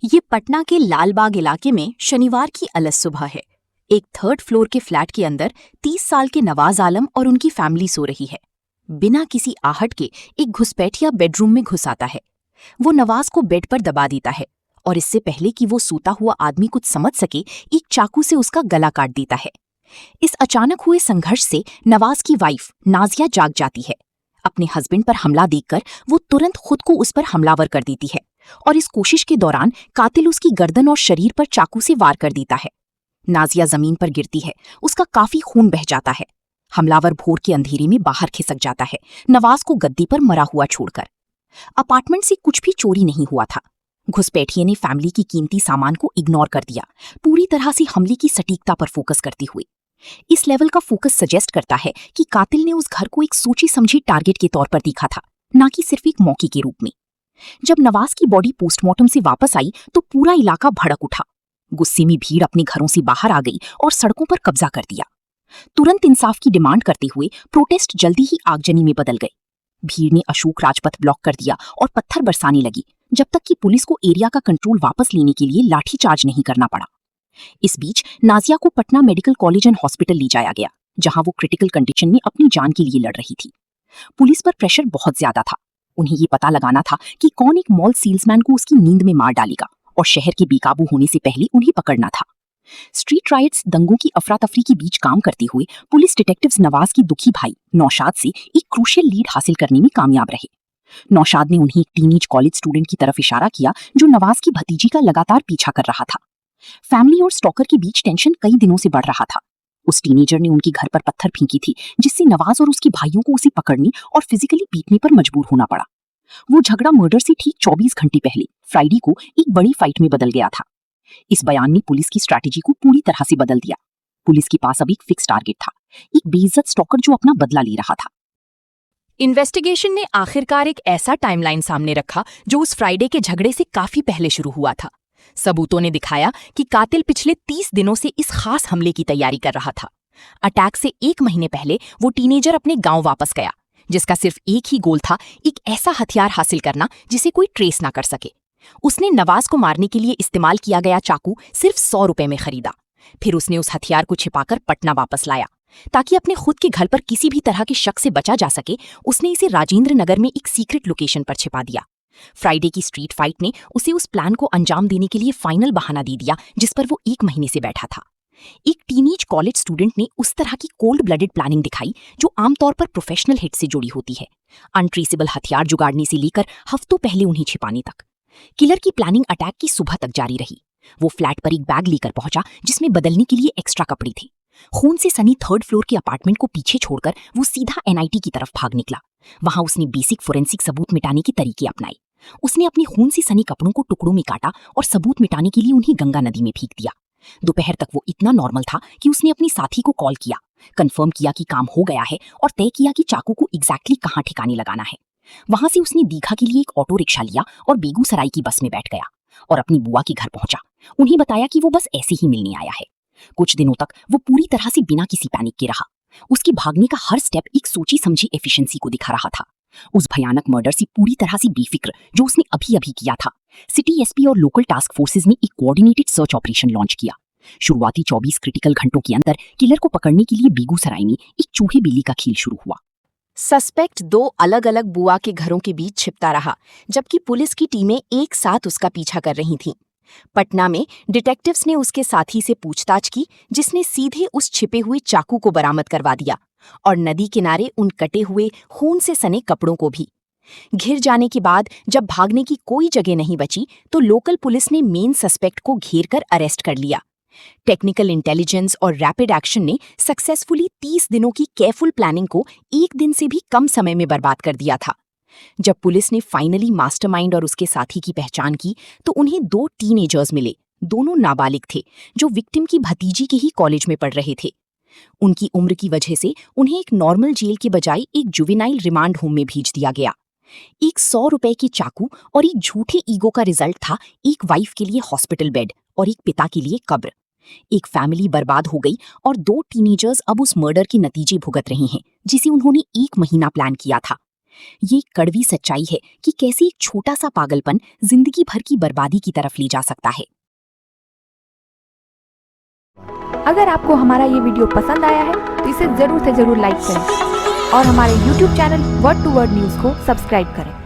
ये पटना के लालबाग इलाके में शनिवार की अलस सुबह है। एक थर्ड फ्लोर के फ्लैट के अंदर 30 साल के नवाज आलम और उनकी फैमिली सो रही है। बिना किसी आहट के एक घुसपैठिया बेडरूम में घुस आता है। वो नवाज को बेड पर दबा देता है और इससे पहले कि वो सोता हुआ आदमी कुछ समझ सके, एक चाकू से उसका गला काट देता है। इस अचानक हुए संघर्ष से नवाज की वाइफ नाजिया जाग जाती है। अपने हस्बैंड पर हमला देखकर वो तुरंत खुद को उस पर हमलावर कर देती है और इस कोशिश के दौरान कातिल उसकी गर्दन और शरीर पर चाकू से वार कर देता है। नाजिया जमीन पर गिरती है, उसका काफी खून बह जाता है। हमलावर भोर के अंधेरे में बाहर खिसक जाता है, नवाज को गद्दी पर मरा हुआ छोड़कर। अपार्टमेंट से कुछ भी चोरी नहीं हुआ था। घुसपैठिए ने फैमिली की कीमती सामान को इग्नोर कर दिया, पूरी तरह से हमले की सटीकता पर फोकस करती हुई। इस लेवल का फोकस सजेस्ट करता है कि कातिल ने उस घर को एक सोची समझी टारगेट के तौर पर देखा था, न कि सिर्फ एक मौके के रूप में। जब नवाज की बॉडी पोस्टमार्टम से वापस आई तो पूरा इलाका भड़क उठा। गुस्से में भीड़ अपने घरों से बाहर आ गई और सड़कों पर कब्जा कर दिया। तुरंत इंसाफ की डिमांड करते हुए प्रोटेस्ट जल्दी ही आगजनी में बदल गए। भीड़ ने अशोक राजपथ ब्लॉक कर दिया और पत्थर बरसाने लगी, जब तक कि पुलिस को एरिया का कंट्रोल वापस लेने के लिए लाठीचार्ज नहीं करना पड़ा। इस बीच नाजिया को Patna medical college and hospital ले जाया गया, जहां वो क्रिटिकल कंडीशन में अपनी जान के लिए लड़ रही थी। पुलिस पर प्रेशर बहुत ज्यादा था। उन्हें ये पता लगाना था कि कौन एक मॉल सेल्समैन को उसकी नींद में मार डालेगा और शहर के बेकाबू होने से पहले उन्हें पकड़ना था। स्ट्रीट राइट्स दंगों की अफरा तफरी के बीच काम करते हुए पुलिस डिटेक्टिव्स नवाज की दुखी भाई नौशाद से एक क्रूशियल लीड हासिल करने में कामयाब रहे। नौशाद ने उन्हें एक टीनेज कॉलेज स्टूडेंट की तरफ इशारा किया जो नवाज की भतीजी का लगातार पीछा कर रहा था। फैमिली और स्टॉकर के बीच टेंशन कई दिनों से बढ़ रहा था। उस टीनेजर ने उनके घर पर पत्थर फेंकी थी, जिससे नवाज और उसके भाइयों को उसे पकड़ने और फिजिकली पीटने पर मजबूर होना पड़ा। वो झगड़ा मर्डर से ठीक 24 घंटे पहले फ्राइडे को एक बड़ी फाइट में बदल गया था। इस बयान ने पुलिस की स्ट्रैटेजी को पूरी तरह से बदल दिया। पुलिस के पास अब एक फिक्स टारगेट था, एक बेइज्जत स्टॉकर जो अपना बदला ले रहा था। इन्वेस्टिगेशन ने आखिरकार एक ऐसा टाइमलाइन सामने रखा जो उस फ्राइडे के झगड़े से काफी पहले शुरू हुआ था। सबूतों ने दिखाया कि कातिल पिछले 30 दिनों से इस खास हमले की तैयारी कर रहा था। अटैक से 1 महीने पहले वो टीनेजर अपने गांव वापस गया, जिसका सिर्फ एक ही गोल था, एक ऐसा हथियार हासिल करना जिसे कोई ट्रेस ना कर सके। उसने नवाज को मारने के लिए इस्तेमाल किया गया चाकू सिर्फ 100 रुपए में खरीदा। फिर उसने उस हथियार को छिपाकर पटना वापस लाया ताकि अपने खुद के घर पर किसी भी तरह के शक से बचा जा सके। उसने इसे राजेंद्र नगर में एक सीक्रेट लोकेशन पर छिपा दिया। फ्राइडे की स्ट्रीट फाइट ने उसे उस प्लान को अंजाम देने के लिए फाइनल बहाना दे दिया जिस पर वो 1 महीने से बैठा था। एक टीनेज कॉलेज स्टूडेंट ने उस तरह की कोल्ड ब्लडेड प्लानिंग दिखाई जो आमतौर पर प्रोफेशनल हिट से जुड़ी होती है, अनट्रेसेबल हथियार जुगाड़ने से लेकर हफ्तों पहले उन्हें छिपाने तक। किलर की प्लानिंग अटैक की सुबह तक जारी रही। वो फ्लैट पर एक बैग लेकर पहुंचा जिसमें बदलने के लिए एक्स्ट्रा कपड़े थे। खून से सनी थर्ड फ्लोर के अपार्टमेंट को पीछे छोड़कर वो सीधा एनआईटी की तरफ भाग निकला। वहां उसने बेसिक फोरेंसिक सबूत मिटाने के तरीके अपनाए। उसने अपने खून से सनी कपड़ों को टुकड़ों में काटा और सबूत मिटाने के लिए उन्हें गंगा नदी में फेंक दिया। दोपहर तक वो इतना नॉर्मल था कि उसने अपनी साथी को कॉल किया, कंफर्म किया कि काम हो गया है और तय किया कि चाकू को एग्जैक्टली कहाँ ठिकाने लगाना है। वहां से उसने दीघा के लिए एक ऑटो रिक्शा लिया और बेगूसराय की बस में बैठ गया और अपनी बुआ के घर पहुंचा। उन्हें बताया कि वो बस ऐसे ही मिलने आया है। कुछ दिनों तक वो पूरी तरह से बिना किसी पैनिक के रहा। उसके भागने का हर स्टेप एक सोची समझी एफिशिएंसी को दिखा रहा था। उस भयानक मर्डर से पूरी तरह से बेफिक्र जो उसने अभी अभी किया था, सिटी एसपी और लोकल टास्क फोर्सेज ने एक कोऑर्डिनेटेड सर्च ऑपरेशन लॉन्च किया। शुरुआती 24 क्रिटिकल घंटों के अंदर किलर को पकड़ने के लिए बेगूसराय में एक चूहे बिल्ली का खेल शुरू हुआ। सस्पेक्ट 2 अलग अलग बुआ के घरों के बीच छिपता रहा, जबकि पुलिस की टीमें एक साथ उसका पीछा कर रही थीं। पटना में डिटेक्टिव्स ने उसके साथी से पूछताछ की, जिसने सीधे उस छिपे हुए चाकू को बरामद करवा दिया और नदी किनारे उन कटे हुए खून से सने कपड़ों को भी। घिर जाने के बाद जब भागने की कोई जगह नहीं बची तो लोकल पुलिस ने मेन सस्पेक्ट को घेर कर अरेस्ट कर लिया। टेक्निकल इंटेलिजेंस और रैपिड एक्शन ने सक्सेसफुली 30 दिनों की केयरफुल प्लानिंग को 1 दिन से भी कम समय में बर्बाद कर दिया था। जब पुलिस ने फाइनली मास्टरमाइंड और उसके साथी की पहचान की तो उन्हें 2 टीनेजर्स मिले। दोनों नाबालिग थे जो विक्टिम की भतीजी के ही कॉलेज में पढ़ रहे थे। उनकी उम्र की वजह से उन्हें एक नॉर्मल जेल के बजाय एक जुवेनाइल रिमांड होम में भेज दिया गया। एक 100 रुपए के चाकू और एक झूठे ईगो का रिजल्ट था एक वाइफ के लिए हॉस्पिटल बेड और एक पिता के लिए कब्र। एक फैमिली बर्बाद हो गई और 2 टीनेजर्स अब उस मर्डर के नतीजे भुगत रहे हैं जिसे उन्होंने 1 महीना प्लान किया था। ये कड़वी सच्चाई है कि कैसे एक छोटा सा पागलपन जिंदगी भर की बर्बादी की तरफ ले जा सकता है। अगर आपको हमारा ये वीडियो पसंद आया है तो इसे जरूर से जरूर लाइक करें और हमारे YouTube channel Word to Word News को सब्सक्राइब करें।